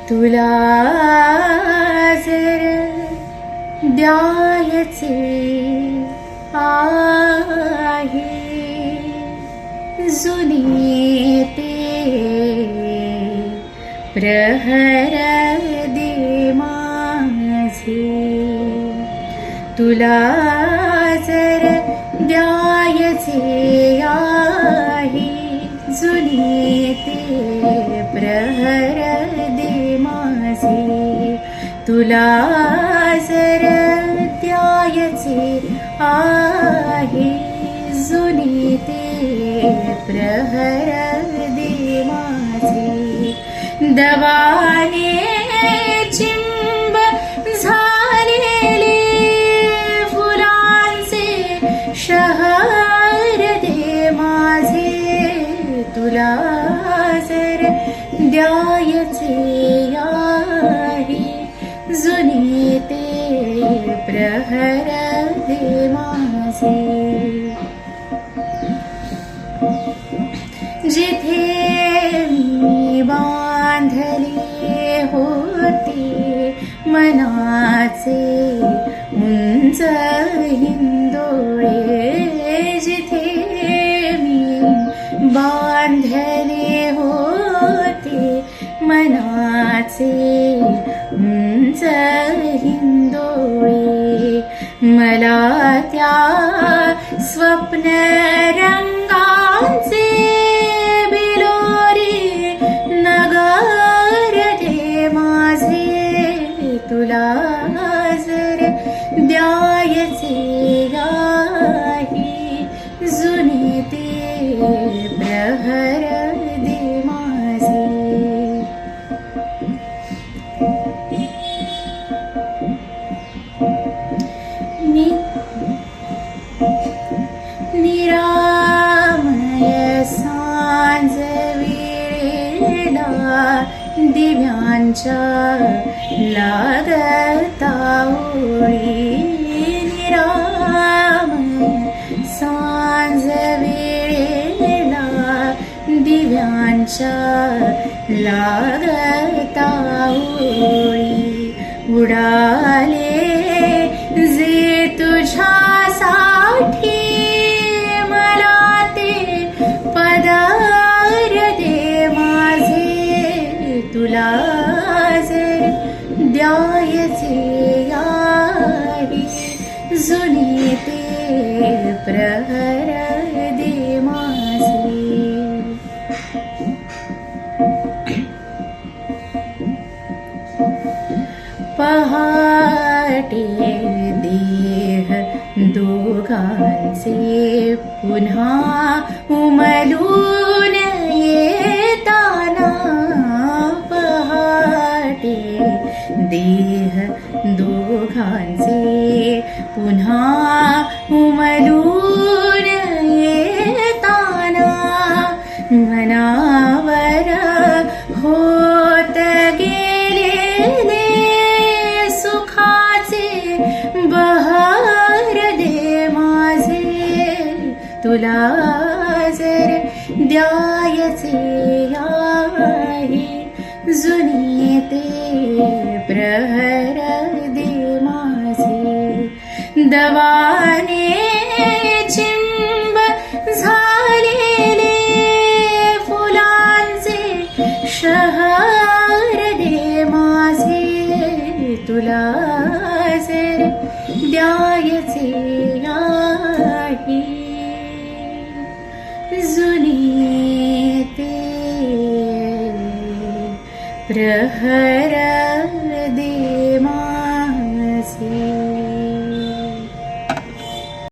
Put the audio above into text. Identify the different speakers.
Speaker 1: तुला जर द्यायचे आहे जुने ते प्रहर दे माझे. तुला जर द्यायचे आहे जुने ते प्रहर दे माझे. तुला जर द्यायचे आहे जुने ते प्रहर दे माझे. दवाने चिंब झालेले फुलांचे शहर दे माझे. तुला जर द्यायचे आहे जुने ते प्रहर दे माझे. जिथे मी बांधले होते मनाचे उंच हिंदोळे. जिथे मी बांधले होते मनाचे उंच हिंदोळे. मला त्या स्वप्न रंगांचे बिलोरी नगर दे माझे. तुला जर द्यायचे आहे जुने ते प्रहर दे माझे. निरामय सांज वेळेला दिव्यांच्या लागता ओळी. निरामय सांज वेळेला दिव्यांच्या लागता ओळी. उडाले जे तुझ्यासाठी मला ते पदर दे माझे. तुला जर द्यायचे आहे जुने ते प्रहर दे माझे. पहाटे देह दोघांचे पुन्हा उमलून येताना. पहाटे देह दोघांचे पुन्हा उमलून येताना. मनावर होत गेलेले सुखाचे बहर दे माझे. तुला जर द्यायचे आहे जुने ते प्रहर दे माझे. दवाने चिंब झालेले फुलांचे शहर दे माझे. तुला जर द्यायचे आहे जुने ते प्रहर दे माझे.